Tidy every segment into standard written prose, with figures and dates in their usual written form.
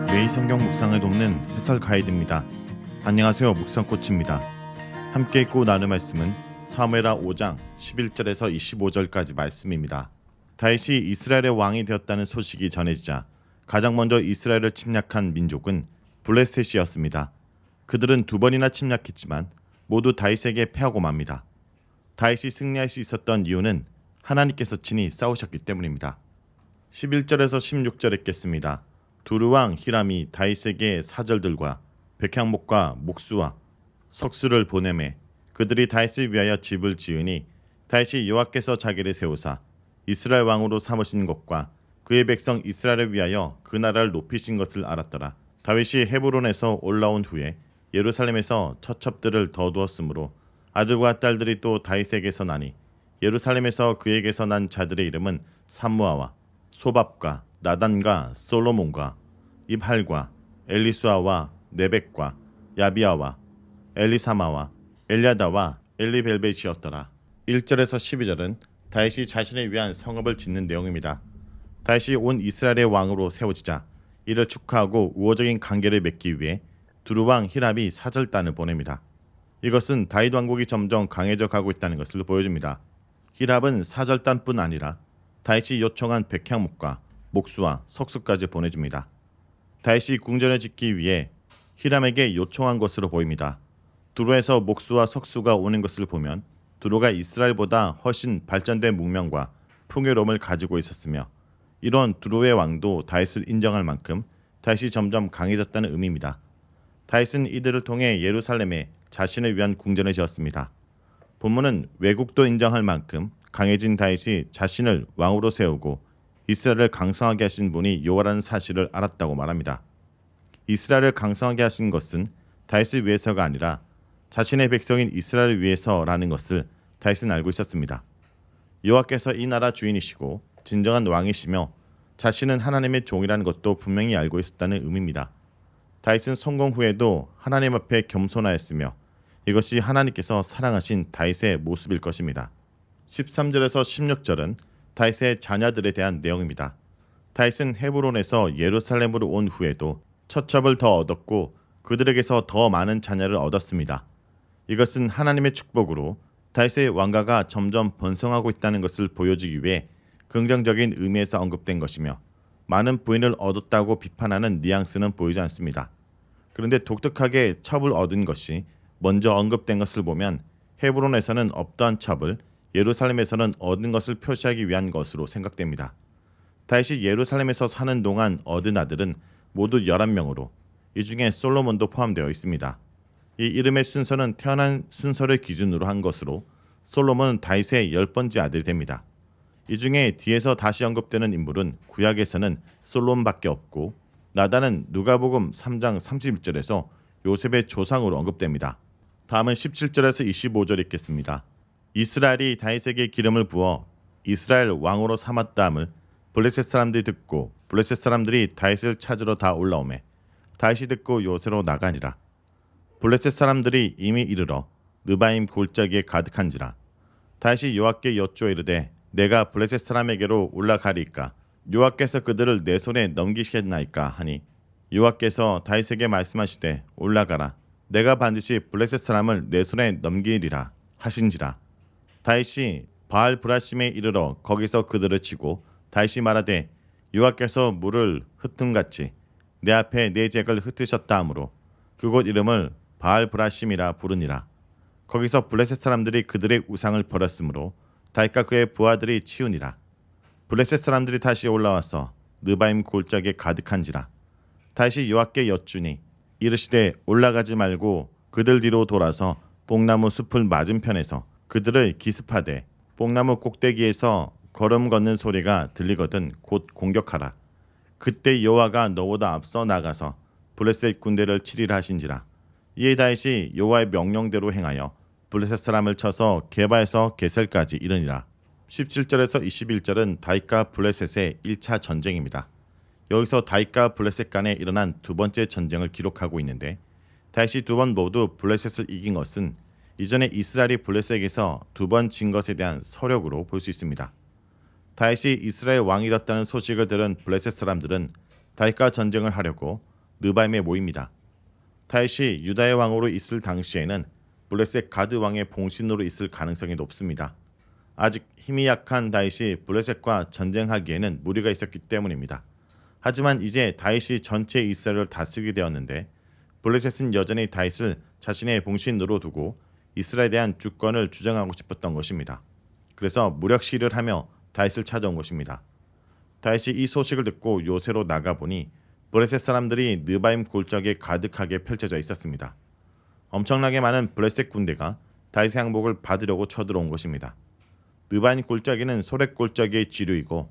매일 성경 묵상을 돕는 해설 가이드입니다. 안녕하세요, 묵상코치입니다. 함께 읽고 나눌 말씀은 사무엘하 5장 11절에서 25절까지 말씀입니다. 다윗이 이스라엘의 왕이 되었다는 소식이 전해지자 가장 먼저 이스라엘을 침략한 민족은 블레셋이었습니다. 그들은 두 번이나 침략했지만 모두 다윗에게 패하고 맙니다. 다윗이 승리할 수 있었던 이유는 하나님께서 친히 싸우셨기 때문입니다. 11절에서 16절 읽겠습니다. 두루왕 히람이 다윗에게 사절들과 백향목과 목수와 석수를 보내매 그들이 다윗을 위하여 집을 지으니 다윗이 여호와께서 자기를 세우사 이스라엘 왕으로 삼으신 것과 그의 백성 이스라엘을 위하여 그 나라를 높이신 것을 알았더라. 다윗이 헤브론에서 올라온 후에 예루살렘에서 처첩들을 더 두었으므로 아들과 딸들이 또 다윗에게서 나니 예루살렘에서 그에게서 난 자들의 이름은 삼무아와 소밥과 나단과 솔로몬과 입할과 엘리수아와 네벡과 야비아와 엘리사마와 엘리아다와 엘리벨벳이었더라. 1절에서 12절은 다윗이 자신을 위한 성읍을 짓는 내용입니다. 다윗이 온 이스라엘의 왕으로 세워지자 이를 축하하고 우호적인 관계를 맺기 위해 두루왕 히람이 사절단을 보냅니다. 이것은 다윗 왕국이 점점 강해져 가고 있다는 것을 보여줍니다. 히람은 사절단뿐 아니라 다윗이 요청한 백향목과 목수와 석수까지 보내줍니다. 다윗이 궁전을 짓기 위해 히람에게 요청한 것으로 보입니다. 두로에서 목수와 석수가 오는 것을 보면 두로가 이스라엘보다 훨씬 발전된 문명과 풍요로움을 가지고 있었으며 이런 두로의 왕도 다윗을 인정할 만큼 다윗이 점점 강해졌다는 의미입니다. 다윗은 이들을 통해 예루살렘에 자신을 위한 궁전을 지었습니다. 본문은 외국도 인정할 만큼 강해진 다윗이 자신을 왕으로 세우고 이스라엘을 강성하게 하신 분이 여호와라는 사실을 알았다고 말합니다. 이스라엘을 강성하게 하신 것은 다윗을 위해서가 아니라 자신의 백성인 이스라엘을 위해서라는 것을 다윗은 알고 있었습니다. 여호와께서 이 나라 주인이시고 진정한 왕이시며 자신은 하나님의 종이라는 것도 분명히 알고 있었다는 의미입니다. 다윗은 성공 후에도 하나님 앞에 겸손하였으며 이것이 하나님께서 사랑하신 다윗의 모습일 것입니다. 13절에서 16절은 다윗의 자녀들에 대한 내용입니다. 다윗은 헤브론에서 예루살렘으로 온 후에도 처첩을 더 얻었고 그들에게서 더 많은 자녀를 얻었습니다. 이것은 하나님의 축복으로 다윗의 왕가가 점점 번성하고 있다는 것을 보여주기 위해 긍정적인 의미에서 언급된 것이며 많은 부인을 얻었다고 비판하는 뉘앙스는 보이지 않습니다. 그런데 독특하게 첩을 얻은 것이 먼저 언급된 것을 보면 헤브론에서는 없던 첩을 예루살렘에서는 얻은 것을 표시하기 위한 것으로 생각됩니다. 다윗이 예루살렘에서 사는 동안 얻은 아들은 모두 11명으로 이 중에 솔로몬도 포함되어 있습니다. 이 이름의 순서는 태어난 순서를 기준으로 한 것으로 솔로몬은 다윗의 10번째 아들이 됩니다. 이 중에 뒤에서 다시 언급되는 인물은 구약에서는 솔로몬밖에 없고 나단은 누가복음 3장 31절에서 요셉의 조상으로 언급됩니다. 다음은 17절에서 25절 읽겠습니다. 이스라엘이 다윗에게 기름을 부어 이스라엘 왕으로 삼았다함을 블레셋 사람들이 듣고 블레셋 사람들이 다윗을 찾으러 다 올라오매 다윗이 듣고 요새로 나가니라. 블레셋 사람들이 이미 이르러 느바임 골짜기에 가득한지라. 다윗이 여호와께 여쭈어 이르되 내가 블레셋 사람에게로 올라가리이까 여호와께서 그들을 내 손에 넘기시겠나이까 하니 여호와께서 다윗에게 말씀하시되 올라가라 내가 반드시 블레셋 사람을 내 손에 넘기리라 하신지라. 다윗이 바알 브라심에 이르러 거기서 그들을 치고 다윗이 말하되 여호와께서 물을 흩음같이 내 앞에 내 잭을 흩으셨다 하므로 그곳 이름을 바알 브라심이라 부르니라. 거기서 블레셋 사람들이 그들의 우상을 버렸으므로 다윗과 그의 부하들이 치우니라. 블레셋 사람들이 다시 올라와서 느바임 골짜기에 가득한지라. 다윗이 여호와께 여쭈니 이르시되 올라가지 말고 그들 뒤로 돌아서 뽕나무 숲을 맞은편에서 그들을 기습하되 뽕나무 꼭대기에서 걸음 걷는 소리가 들리거든 곧 공격하라. 그때 여호와가 너보다 앞서 나가서 블레셋 군대를 치리라 하신지라. 이에 다윗이 여호와의 명령대로 행하여 블레셋 사람을 쳐서 게바에서 게셀까지 이르니라. 17절에서 21절은 다윗과 블레셋의 1차 전쟁입니다. 여기서 다윗과 블레셋 간에 일어난 두 번째 전쟁을 기록하고 있는데 다윗이 두 번 모두 블레셋을 이긴 것은 이전에 이스라엘이 블레셋에게서 두 번 진 것에 대한 서력으로 볼 수 있습니다. 다윗이 이스라엘 왕이 됐다는 소식을 들은 블레셋 사람들은 다윗과 전쟁을 하려고 느바임에 모입니다. 다윗이 유다의 왕으로 있을 당시에는 블레셋 가드 왕의 봉신으로 있을 가능성이 높습니다. 아직 힘이 약한 다윗이 블레셋과 전쟁하기에는 무리가 있었기 때문입니다. 하지만 이제 다윗이 전체 이스라엘을 다스리게 되었는데 블레셋은 여전히 다윗을 자신의 봉신으로 두고 이스라엘에 대한 주권을 주장하고 싶었던 것입니다. 그래서 무력 시위를 하며 다윗을 찾아온 것입니다. 다윗이 이 소식을 듣고 요새로 나가보니 블레셋 사람들이 느바임 골짜기에 가득하게 펼쳐져 있었습니다. 엄청나게 많은 블레셋 군대가 다윗의 항복을 받으려고 쳐들어온 것입니다. 느바임 골짜기는 소렛 골짜기의 지류이고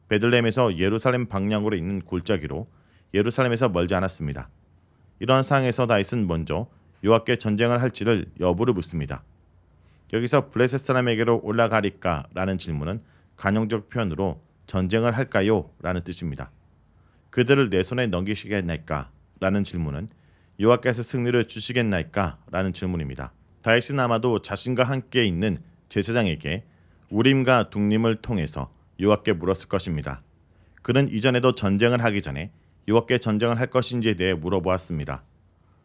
베들레헴에서 예루살렘 방향으로 있는 골짜기로 예루살렘에서 멀지 않았습니다. 이러한 상황에서 다윗은 먼저 요압께 전쟁을 할지를 여부를 묻습니다. 여기서 블레셋 사람에게로 올라가리까? 라는 질문은 관용적 표현으로 전쟁을 할까요? 라는 뜻입니다. 그들을 내 손에 넘기시겠나이까? 라는 질문은 요압께서 승리를 주시겠나이까? 라는 질문입니다. 다윗은 아마도 자신과 함께 있는 제사장에게 우림과 둠림을 통해서 요압께 물었을 것입니다. 그는 이전에도 전쟁을 하기 전에 요압께 전쟁을 할 것인지에 대해 물어보았습니다.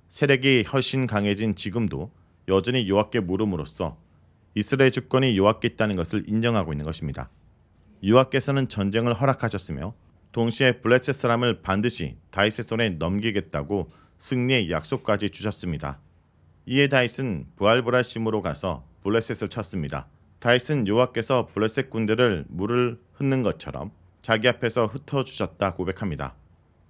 세력이 훨씬 강해진 지금도 여전히 요압께 물음으로써 이스라엘 주권이 요압께 있다는 것을 인정하고 있는 것입니다. 요압께서는 전쟁을 허락하셨으며 동시에 블레셋 사람을 반드시 다윗의 손에 넘기겠다고 승리의 약속까지 주셨습니다. 이에 다윗은 부알브라심으로 가서 블레셋을 쳤습니다. 다윗은 요압께서 블레셋 군대를 물을 흩는 것처럼 자기 앞에서 흩어주셨다 고백합니다.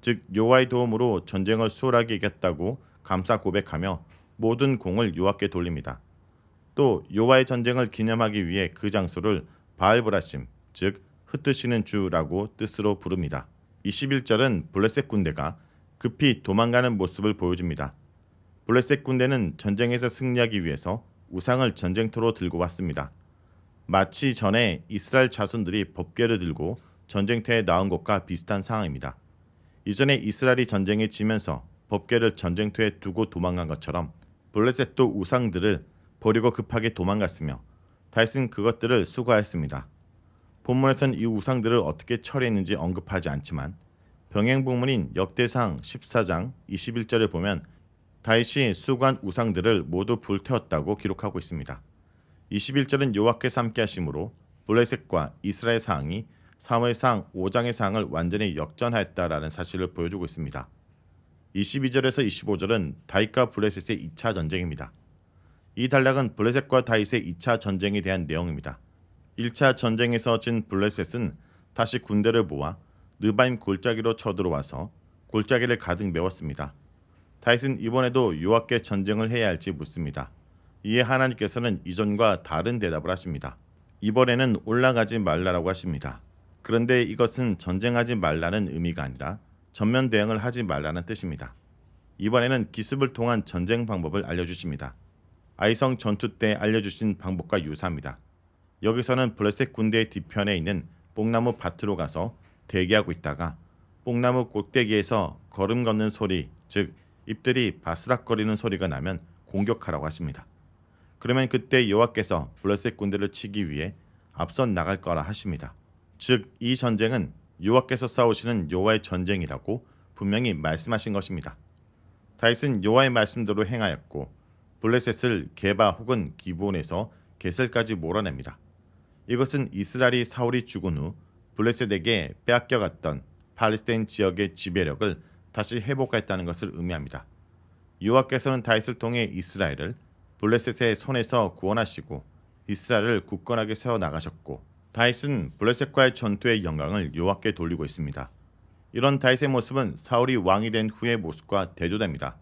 즉 여호와의 도움으로 전쟁을 수월하게 이겼다고 감사 고백하며 모든 공을 요압께 돌립니다. 또 여호와의 전쟁을 기념하기 위해 그 장소를 바알브라심, 즉 흩으시는 주라고 뜻으로 부릅니다. 21절은 블레셋 군대가 급히 도망가는 모습을 보여줍니다. 블레셋 군대는 전쟁에서 승리하기 위해서 우상을 전쟁터로 들고 왔습니다. 마치 전에 이스라엘 자손들이 법궤를 들고 전쟁터에 나온 것과 비슷한 상황입니다. 이전에 이스라엘이 전쟁에 지면서 법궤를 전쟁터에 두고 도망간 것처럼 블레셋도 우상들을 버리고 급하게 도망갔으며 다윗은 그것들을 수거했습니다. 본문에선 이 우상들을 어떻게 처리했는지 언급하지 않지만 병행본문인 역대상 14장 21절을 보면 다윗이 수거한 우상들을 모두 불태웠다고 기록하고 있습니다. 21절은 여호와께서 함께 하심으로 블레셋과 이스라엘 상황이 사무엘상 5장의 상황을 완전히 역전하였다라는 사실을 보여주고 있습니다. 22절에서 25절은 다윗과 블레셋의 2차 전쟁입니다. 이 단락은 블레셋과 다윗의 2차 전쟁에 대한 내용입니다. 1차 전쟁에서 진 블레셋은 다시 군대를 모아 느바임 골짜기로 쳐들어와서 골짜기를 가득 메웠습니다. 다윗은 이번에도 요압께 전쟁을 해야 할지 묻습니다. 이에 하나님께서는 이전과 다른 대답을 하십니다. 이번에는 올라가지 말라라고 하십니다. 그런데 이것은 전쟁하지 말라는 의미가 아니라 전면 대응을 하지 말라는 뜻입니다. 이번에는 기습을 통한 전쟁 방법을 알려주십니다. 아이성 전투 때 알려주신 방법과 유사합니다. 여기서는 블레셋 군대의 뒤편에 있는 뽕나무 밭으로 가서 대기하고 있다가 뽕나무 꼭대기에서 걸음 걷는 소리, 즉 잎들이 바스락거리는 소리가 나면 공격하라고 하십니다. 그러면 그때 여호와께서 블레셋 군대를 치기 위해 앞선 나갈 거라 하십니다. 즉 이 전쟁은 여호와께서 싸우시는 여호와의 전쟁이라고 분명히 말씀하신 것입니다. 다윗은 여호와의 말씀대로 행하였고 블레셋을 게바 혹은 기브온에서 게셀까지 몰아냅니다. 이것은 이스라엘이 사울이 죽은 후 블레셋에게 빼앗겨갔던 팔레스타인 지역의 지배력을 다시 회복했다는 것을 의미합니다. 여호와께서는 다윗을 통해 이스라엘을 블레셋의 손에서 구원하시고 이스라엘을 굳건하게 세워나가셨고 다윗은 블레셋과의 전투의 영광을 여호와께 돌리고 있습니다. 이런 다윗의 모습은 사울이 왕이 된 후의 모습과 대조됩니다.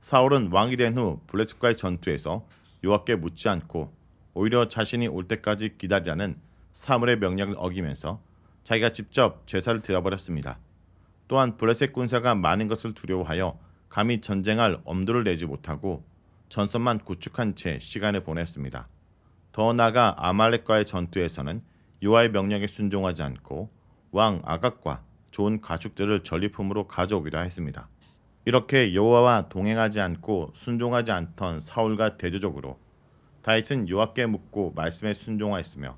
사울은 왕이 된 후 블레셋과의 전투에서 여호와께 묻지 않고 오히려 자신이 올 때까지 기다리라는 사무엘의 명령을 어기면서 자기가 직접 제사를 드려버렸습니다. 또한 블레셋 군사가 많은 것을 두려워하여 감히 전쟁할 엄두를 내지 못하고 전선만 구축한 채 시간을 보냈습니다. 더 나아가 아말렉과의 전투에서는 여호와의 명령에 순종하지 않고 왕 아각과 좋은 가축들을 전리품으로 가져오기도 했습니다. 이렇게 여호와와 동행하지 않고 순종하지 않던 사울과 대조적으로 다윗은 여호와께 묻고 말씀에 순종하였으며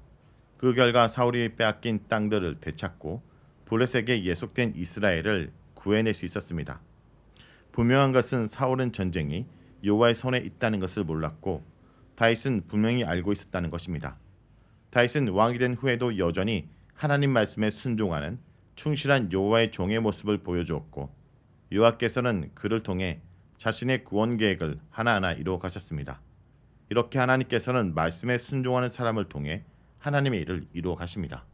그 결과 사울이 빼앗긴 땅들을 되찾고 블레셋에게 예속된 이스라엘을 구해낼 수 있었습니다. 분명한 것은 사울은 전쟁이 여호와의 손에 있다는 것을 몰랐고 다윗은 분명히 알고 있었다는 것입니다. 다윗은 왕이 된 후에도 여전히 하나님 말씀에 순종하는 충실한 여호와의 종의 모습을 보여주었고 여호와께서는 그를 통해 자신의 구원 계획을 하나하나 이루어 가셨습니다. 이렇게 하나님께서는 말씀에 순종하는 사람을 통해 하나님의 일을 이루어 가십니다.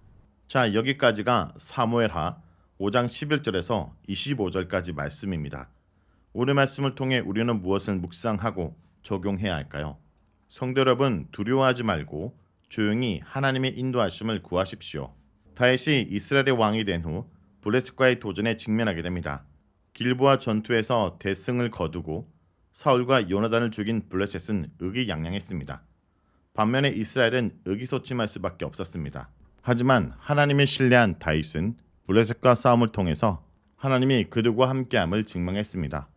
자, 여기까지가 사무엘하 5장 11절에서 25절까지 말씀입니다. 오늘 말씀을 통해 우리는 무엇을 묵상하고 적용해야 할까요? 성도 여러분, 두려워하지 말고 조용히 하나님의 인도하심을 구하십시오. 다윗이 이스라엘의 왕이 된 후 블레셋과의 도전에 직면하게 됩니다. 길보아 전투에서 대승을 거두고 사울과 요나단을 죽인 블레셋은 의기양양했습니다. 반면에 이스라엘은 의기소침할 수밖에 없었습니다. 하지만 하나님을 신뢰한 다윗은 블레셋과 싸움을 통해서 하나님이 그들과 함께함을 증명했습니다.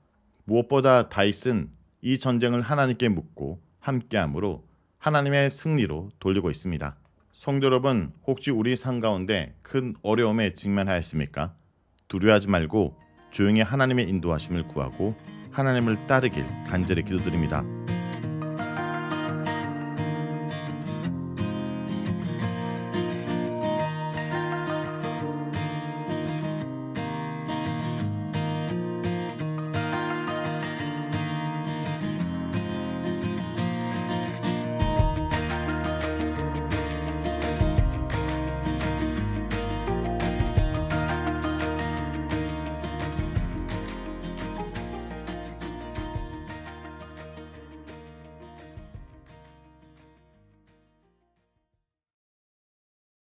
무엇보다 다윗은 이 전쟁을 하나님께 묻고 함께함으로 하나님의 승리로 돌리고 있습니다. 성도 여러분, 혹시 우리 삶 가운데 큰 어려움에 직면하였습니까? 두려워하지 말고 조용히 하나님의 인도하심을 구하고 하나님을 따르길 간절히 기도드립니다.